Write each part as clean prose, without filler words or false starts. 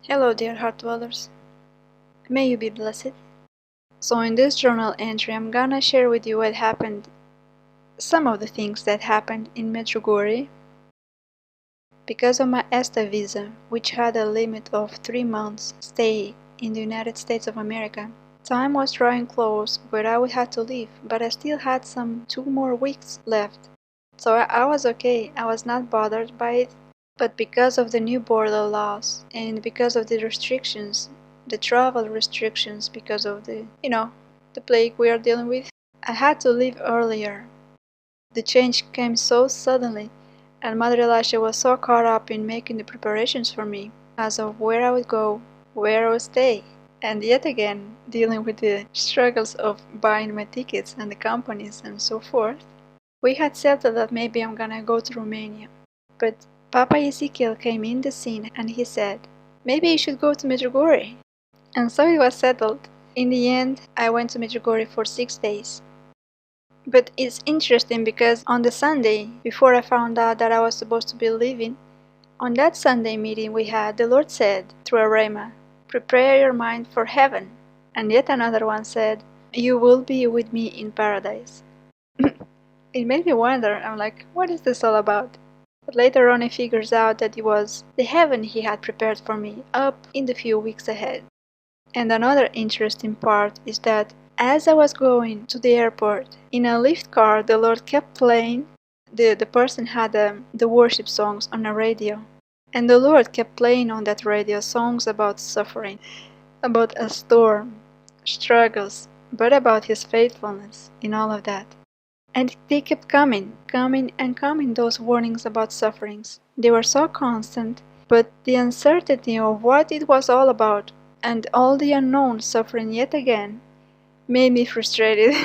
Hello, dear heart dwellers. May you be blessed. So, in this journal entry, I'm gonna share with you what happened, some of the things that happened in Medjugorje because of my ESTA Visa, which had a limit of 3 months stay in the United States of America. Time was drawing close where I would have to leave, but I still had some 2 more weeks left. So I was okay, I was not bothered by it. But because of the new border laws and because of the restrictions, the travel restrictions because of the plague we are dealing with, I had to leave earlier. The change came so suddenly, and Mother Elisha was so caught up in making the preparations for me, as of where I would go, where I would stay, and yet again dealing with the struggles of buying my tickets and the companies and so forth. We had settled that maybe I'm gonna go to Romania, but Papa Ezekiel came in the scene and he said, maybe you should go to Medjugorje. And so it was settled. In the end, I went to Medjugorje for 6 days. But it's interesting because on the Sunday, before I found out that I was supposed to be leaving, on that Sunday meeting we had, the Lord said through a rhema, prepare your mind for heaven. And yet another one said, you will be with me in paradise. It made me wonder, I'm like, what is this all about? But later on I figures out that it was the heaven he had prepared for me up in the few weeks ahead. And another interesting part is that as I was going to the airport, in a lift car the Lord kept playing, the person had the worship songs on a radio. And the Lord kept playing on that radio songs about suffering, about a storm, struggles, but about His faithfulness in all of that. And they kept coming, those warnings about sufferings. They were so constant, but the uncertainty of what it was all about, and all the unknown suffering yet again, made me frustrated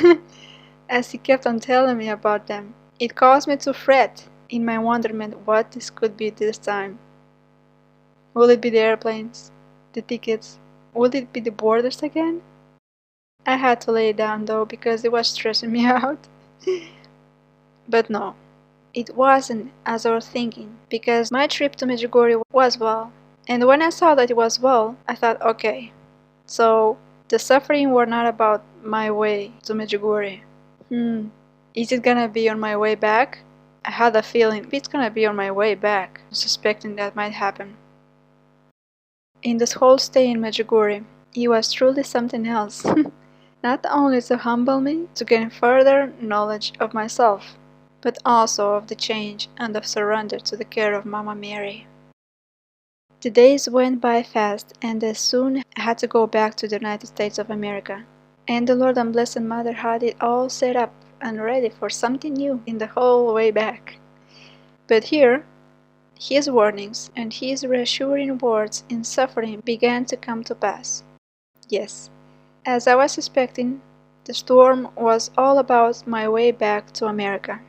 as he kept on telling me about them. It caused me to fret in my wonderment what this could be this time. Will it be the airplanes? The tickets? Will it be the borders again? I had to lay it down though because it was stressing me out. But no, it wasn't as I was thinking, because my trip to Medjugorje was well, and when I saw that it was well, I thought, okay, so the suffering were not about my way to Medjugorje. Is it gonna be on my way back? I had a feeling it's gonna be on my way back, suspecting that might happen. In this whole stay in Medjugorje, it was truly something else. Not only to humble me, to gain further knowledge of myself, but also of the change and of surrender to the care of Mama Mary. The days went by fast, and I soon had to go back to the United States of America. And the Lord and Blessed Mother had it all set up and ready for something new in the whole way back. But here, His warnings and His reassuring words in suffering began to come to pass. Yes, as I was suspecting, the storm was all about my way back to America.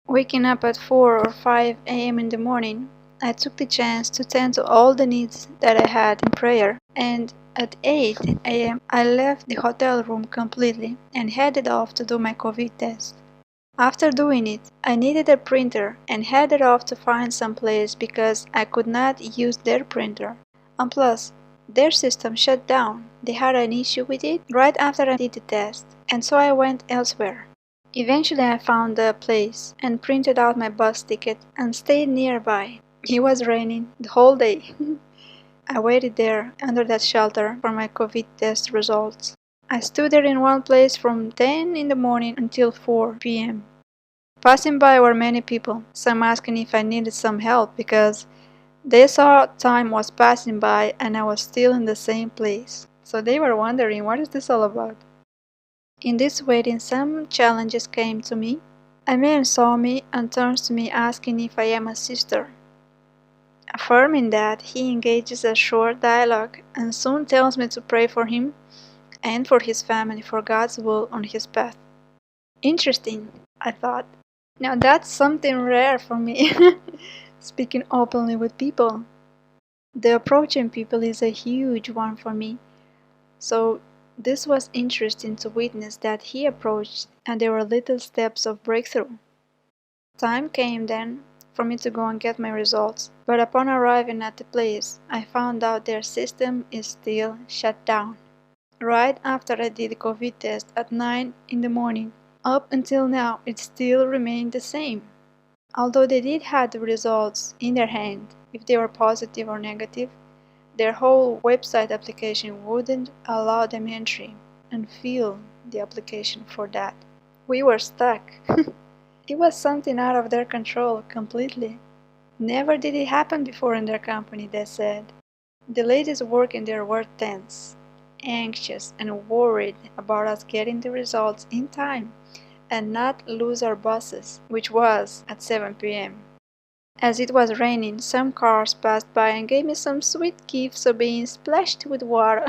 Waking up at 4 or 5 a.m. in the morning, I took the chance to tend to all the needs that I had in prayer, and at 8 a.m. I left the hotel room completely and headed off to do my COVID test. After doing it, I needed a printer and headed off to find some place because I could not use their printer. And plus, their system shut down. They had an issue with it right after I did the test, and so I went elsewhere. Eventually I found a place and printed out my bus ticket and stayed nearby. It was raining the whole day. I waited there under that shelter for my COVID test results. I stood there in one place from 10 in the morning until 4 p.m. Passing by were many people, some asking if I needed some help because they saw time was passing by and I was still in the same place. So they were wondering, what is this all about? In this waiting, some challenges came to me. A man saw me and turns to me asking if I am a sister. Affirming that, he engages a short dialogue and soon tells me to pray for him and for his family for God's will on his path. Interesting, I thought. Now that's something rare for me, speaking openly with people. The approaching people is a huge one for me. So this was interesting to witness that he approached and there were little steps of breakthrough. Time came then for me to go and get my results. But upon arriving at the place, I found out their system is still shut down. Right after I did the COVID test at 9 in the morning, up until now it still remained the same. Although they did have the results in their hand, if they were positive or negative, their whole website application wouldn't allow them entry and fill the application for that. We were stuck. It was something out of their control completely. Never did it happen before in their company, they said. The ladies working there were tense, anxious, and worried about us getting the results in time and not lose our buses, which was at 7 p.m. As it was raining, some cars passed by and gave me some sweet gifts of being splashed with water.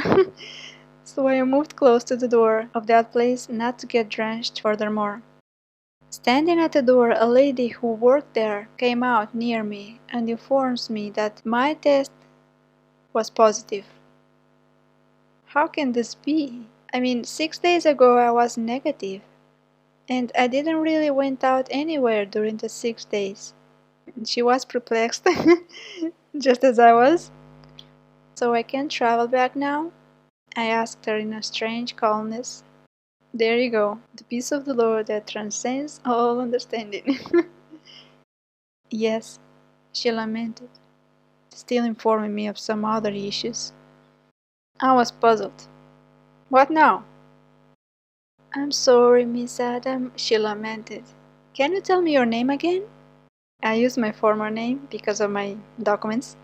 So I moved close to the door of that place not to get drenched furthermore. Standing at the door, a lady who worked there came out near me and informs me that my test was positive. How can this be? I mean, 6 days ago I was negative, and I didn't really went out anywhere during the 6 days. She was perplexed, just as I was. So I can travel back now? I asked her in a strange calmness. There you go, the peace of the Lord that transcends all understanding. Yes, she lamented, still informing me of some other issues. I was puzzled. What now? I'm sorry, Miss Adam, she lamented. Can you tell me your name again? I used my former name because of my documents.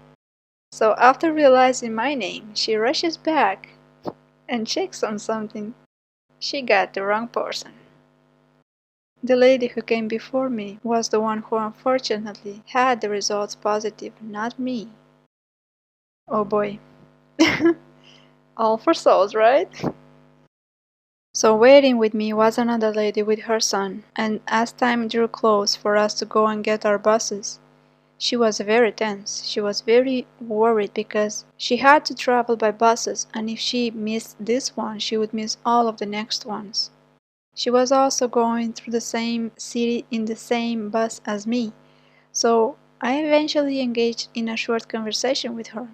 So after realizing my name, she rushes back and checks on something. She got the wrong person. The lady who came before me was the one who unfortunately had the results positive, not me. Oh boy. All for souls, right? So waiting with me was another lady with her son, and as time drew close for us to go and get our buses, she was very tense. She was very worried because she had to travel by buses, and if she missed this one, she would miss all of the next ones. She was also going through the same city in the same bus as me, so I eventually engaged in a short conversation with her.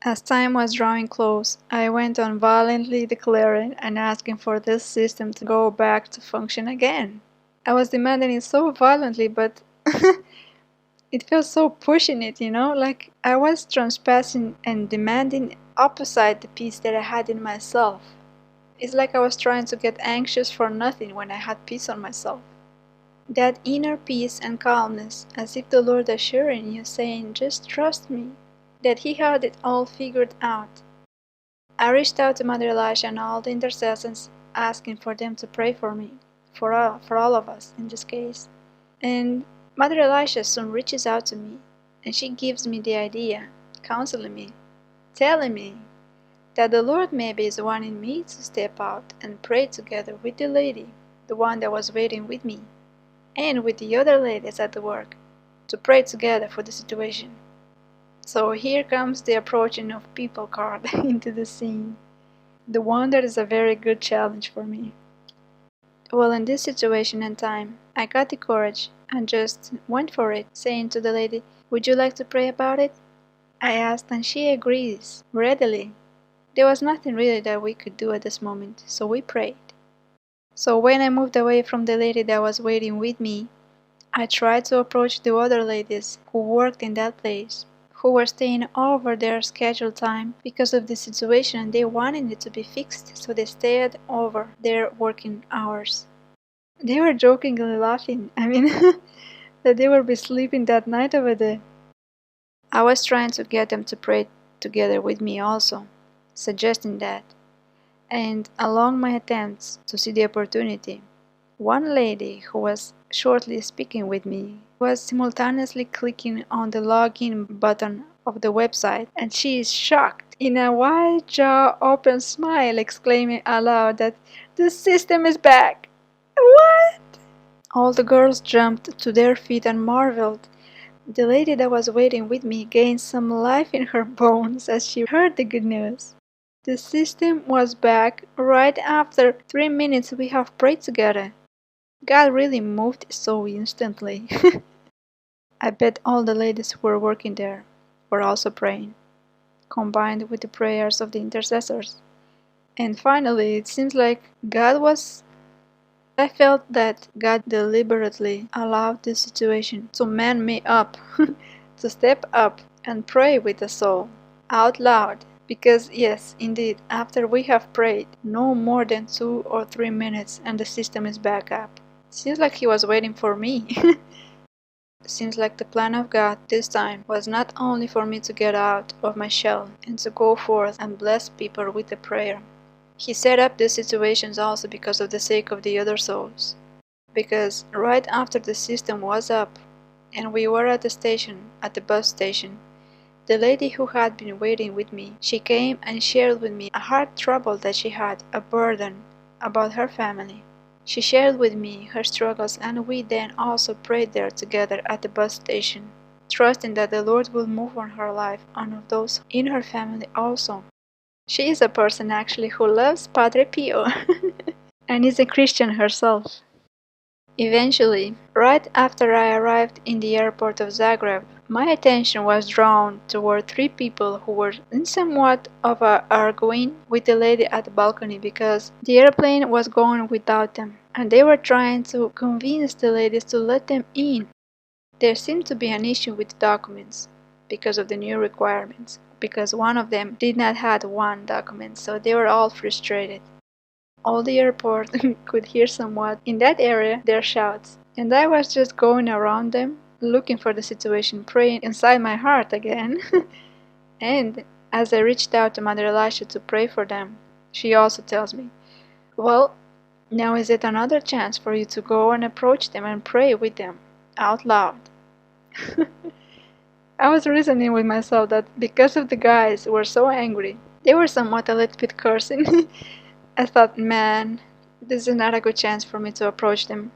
As time was drawing close, I went on violently declaring and asking for this system to go back to function again. I was demanding it so violently, but it felt so pushing it, like I was trespassing and demanding opposite the peace that I had in myself. It's like I was trying to get anxious for nothing when I had peace on myself. That inner peace and calmness, as if the Lord assuring you, saying, just trust me, that He had it all figured out. I reached out to Mother Elisha and all the intercessors, asking for them to pray for me, for all of us in this case. And Mother Elisha soon reaches out to me, and she gives me the idea, counseling me, telling me that the Lord maybe is wanting me to step out and pray together with the lady, the one that was waiting with me, and with the other ladies at the work, to pray together for the situation. So here comes the approaching of people card into the scene, the one that is a very good challenge for me. Well, in this situation and time, I got the courage and just went for it, saying to the lady, would you like to pray about it? I asked, and she agrees, readily. There was nothing really that we could do at this moment, so we prayed. So when I moved away from the lady that was waiting with me, I tried to approach the other ladies who worked in that place, who were staying over their scheduled time because of the situation and they wanted it to be fixed, so they stayed over their working hours. They were jokingly laughing, that they would be sleeping that night over there. I was trying to get them to pray together with me also, suggesting that. And along my attempts to see the opportunity, one lady who was shortly speaking with me was simultaneously clicking on the login button of the website, and she is shocked, in a wide jaw open smile, exclaiming aloud that the system is back. What? All the girls jumped to their feet and marveled. The lady that was waiting with me gained some life in her bones as she heard the good news. The system was back right after 3 minutes we have prayed together. God really moved so instantly. I bet all the ladies who were working there were also praying, combined with the prayers of the intercessors. And finally, it seems like I felt that God deliberately allowed this situation to man me up, to step up and pray with the soul, out loud. Because yes, indeed, after we have prayed, no more than 2 or 3 minutes and the system is back up. Seems like he was waiting for me. Seems like the plan of God this time was not only for me to get out of my shell and to go forth and bless people with a prayer. He set up these situations also because of the sake of the other souls. Because right after the system was up and we were at the bus station, the lady who had been waiting with me, she came and shared with me a hard trouble that she had, a burden about her family. She shared with me her struggles, and we then also prayed there together at the bus station, trusting that the Lord will move on her life and of those in her family also. She is a person actually who loves Padre Pio and is a Christian herself. Eventually, right after I arrived in the airport of Zagreb, my attention was drawn toward 3 people who were in somewhat of a arguing with the lady at the balcony because the airplane was going without them, and they were trying to convince the ladies to let them in. There seemed to be an issue with the documents because of the new requirements, because one of them did not have one document, so they were all frustrated. All the airport could hear somewhat in that area their shouts, and I was just going around them, looking for the situation, praying inside my heart again. And as I reached out to Mother Elisha to pray for them, she also tells me, "Well, now is it another chance for you to go and approach them and pray with them, out loud." I was reasoning with myself that because of the guys were so angry, they were somewhat a little bit cursing. I thought, man, this is not a good chance for me to approach them.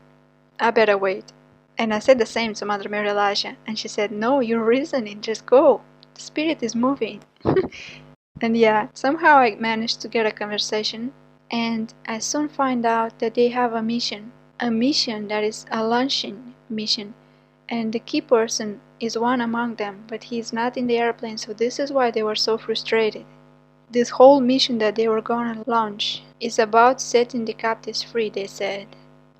I better wait. And I said the same to Mother Mary Elisha, and she said, "No, you're reasoning, just go. The spirit is moving." And yeah, somehow I managed to get a conversation, and I soon find out that they have a mission that is a launching mission, and the key person is one among them, but he is not in the airplane, so this is why they were so frustrated. This whole mission that they were gonna launch is about setting the captives free, they said.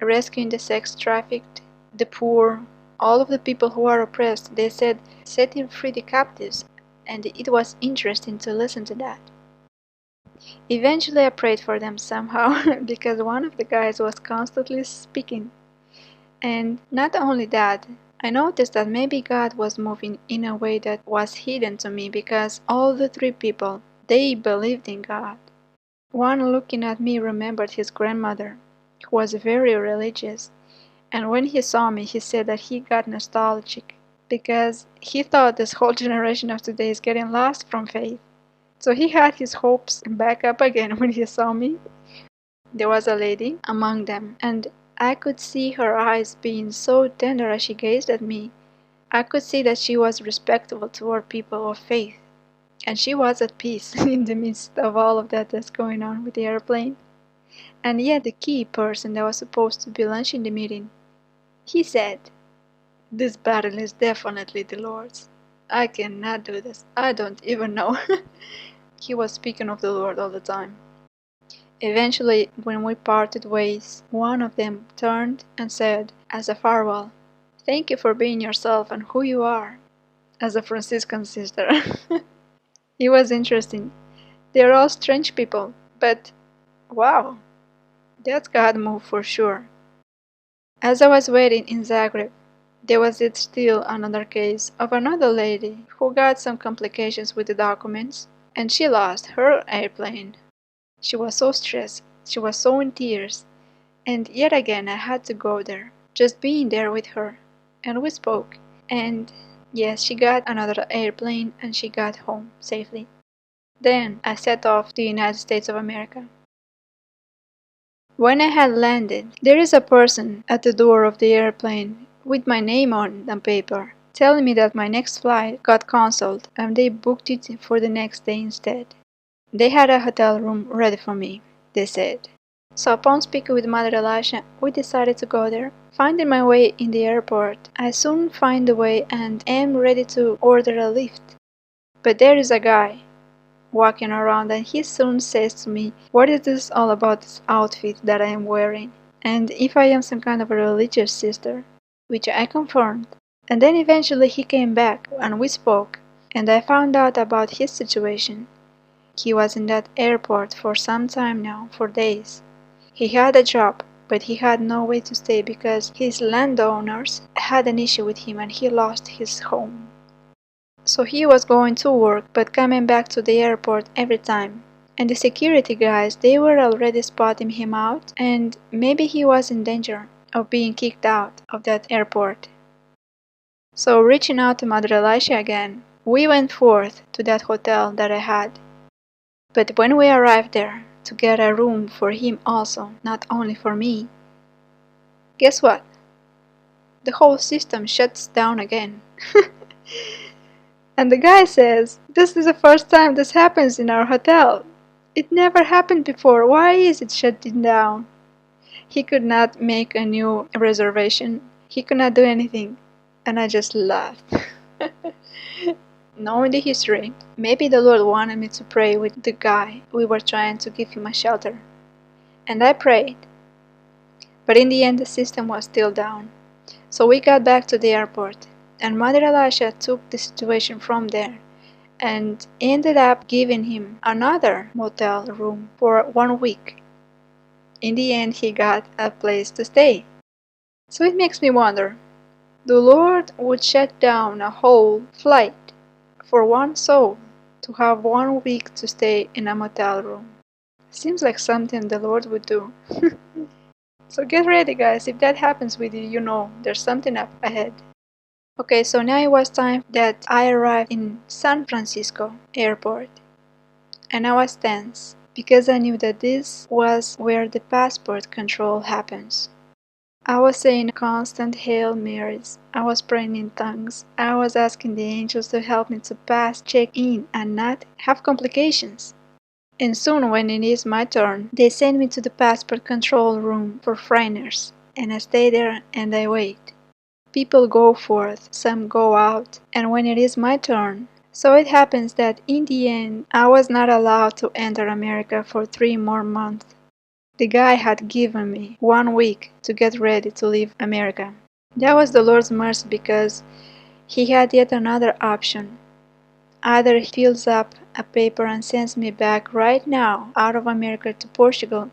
Rescuing the sex trafficked, the poor, all of the people who are oppressed. They said setting free the captives, and it was interesting to listen to that. Eventually I prayed for them somehow because one of the guys was constantly speaking. And not only that, I noticed that maybe God was moving in a way that was hidden to me because all the 3 people, they believed in God. One looking at me remembered his grandmother, who was very religious, and when he saw me he said that he got nostalgic because he thought this whole generation of today is getting lost from faith. So he had his hopes back up again when he saw me. There was a lady among them, and I could see her eyes being so tender as she gazed at me. I could see that she was respectful toward people of faith. And she was at peace in the midst of all of that that's going on with the airplane. And yet the key person that was supposed to be launching the meeting, he said, "This battle is definitely the Lord's. I cannot do this. I don't even know." He was speaking of the Lord all the time. Eventually, when we parted ways, one of them turned and said, as a farewell, "Thank you for being yourself and who you are, as a Franciscan sister." It was interesting. They're all strange people, but wow, that's God move for sure. As I was waiting in Zagreb, there was yet still another case of another lady who got some complications with the documents, and she lost her airplane. She was so stressed, she was so in tears, and yet again I had to go there, just being there with her, and we spoke, and yes, she got another airplane and she got home safely. Then I set off to the United States of America. When I had landed, there is a person at the door of the airplane with my name on the paper, telling me that my next flight got cancelled and they booked it for the next day instead. They had a hotel room ready for me, they said. So upon speaking with Mother Elisha, we decided to go there. Finding my way in the airport, I soon find the way and am ready to order a lift. But there is a guy walking around and he soon says to me, "What is this all about, this outfit that I am wearing? And if I am some kind of a religious sister?" Which I confirmed. And then eventually he came back and we spoke, and I found out about his situation. He was in that airport for some time now, for days. He had a job, but he had no way to stay because his landowners had an issue with him and he lost his home. So he was going to work but coming back to the airport every time. And the security guys, they were already spotting him out and maybe he was in danger of being kicked out of that airport. So reaching out to Mother Elisha again, we went forth to that hotel that I had. But when we arrived there to get a room for him also, not only for me, guess what? The whole system shuts down again. And the guy says, "This is the first time this happens in our hotel. It never happened before. Why is it shutting down?" He could not make a new reservation. He could not do anything. And I just laughed. Knowing the history, maybe the Lord wanted me to pray with the guy. We were trying to give him a shelter. And I prayed. But in the end the system was still down. So we got back to the airport. And Mother Elisha took the situation from there and ended up giving him another motel room for 1 week. In the end he got a place to stay. So it makes me wonder, the Lord would shut down a whole flight for one soul to have 1 week to stay in a motel room. Seems like something the Lord would do. So get ready guys, if that happens with you, you know there's something up ahead. Okay, so now it was time that I arrived in San Francisco airport. And I was tense because I knew that this was where the passport control happens. I was saying constant Hail Marys. I was praying in tongues. I was asking the angels to help me to pass check-in and not have complications. And soon when it is my turn, they send me to the passport control room for foreigners. And I stay there and I wait. People go forth, some go out, and when it is my turn. So it happens that in the end, I was not allowed to enter America for 3 more months. The guy had given me 1 week to get ready to leave America. That was the Lord's mercy because he had yet another option. Either he fills up a paper and sends me back right now out of America to Portugal,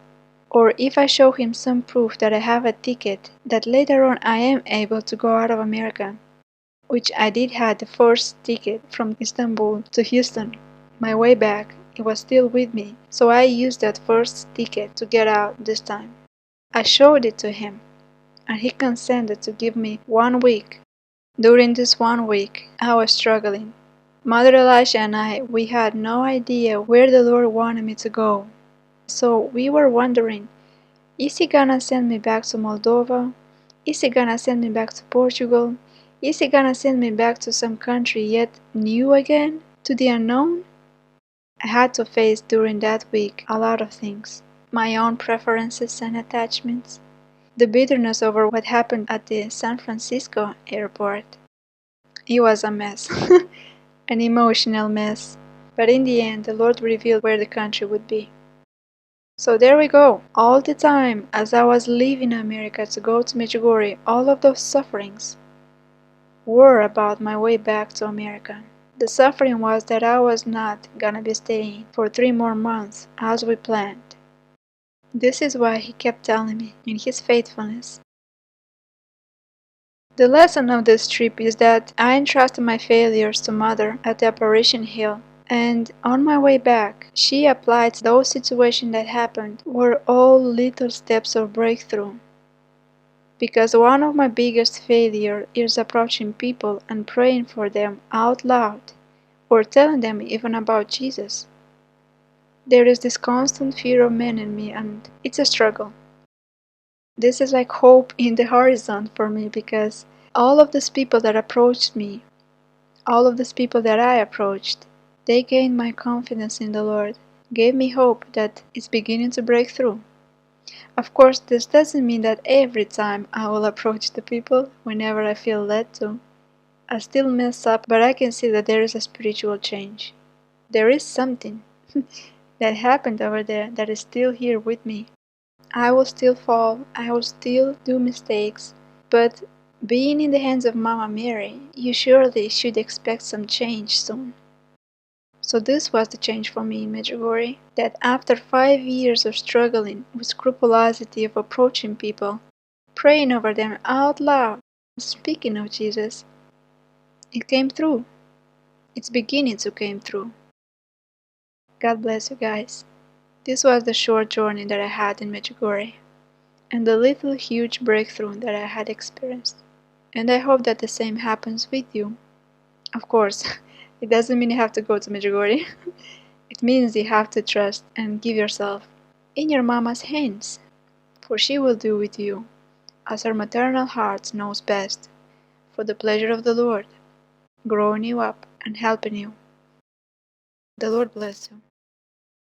or if I show him some proof that I have a ticket, that later on I am able to go out of America, which I did have the first ticket from Istanbul to Houston. My way back, it was still with me, so I used that first ticket to get out this time. I showed it to him, and he consented to give me 1 week. During this 1 week, I was struggling. Mother Elisha and I, we had no idea where the Lord wanted me to go. So we were wondering, is he gonna send me back to Moldova? Is he gonna send me back to Portugal? Is he gonna send me back to some country yet new again? To the unknown? I had to face during that week a lot of things. My own preferences and attachments. The bitterness over what happened at the San Francisco airport. It was a mess. An emotional mess. But in the end, the Lord revealed where the country would be. So there we go. All the time, as I was leaving America to go to Medjugorje, all of those sufferings were about my way back to America. The suffering was that I was not gonna be staying for 3 more months as we planned. This is why he kept telling me in his faithfulness. The lesson of this trip is that I entrusted my failures to Mother at the Apparition Hill, and on my way back, she applied those situations that happened were all little steps of breakthrough. Because one of my biggest failures is approaching people and praying for them out loud, or telling them even about Jesus. There is this constant fear of men in me, and it's a struggle. This is like hope in the horizon for me, because all of these people that approached me, all of these people that I approached, they gained my confidence in the Lord, gave me hope that it's beginning to break through. Of course, this doesn't mean that every time I will approach the people whenever I feel led to. I still mess up, but I can see that there is a spiritual change. There is something that happened over there that is still here with me. I will still fall, I will still do mistakes, but being in the hands of Mama Mary, you surely should expect some change soon. So this was the change for me in Medjugorje, that after 5 years of struggling with scrupulosity of approaching people, praying over them out loud, speaking of Jesus, it came through. It's beginning to came through. God bless you guys. This was the short journey that I had in Medjugorje, and the little huge breakthrough that I had experienced. And I hope that the same happens with you. Of course, it doesn't mean you have to go to Medjugorje. It means you have to trust and give yourself in your mama's hands, for she will do with you as her maternal heart knows best, for the pleasure of the Lord, growing you up and helping you. The Lord bless you.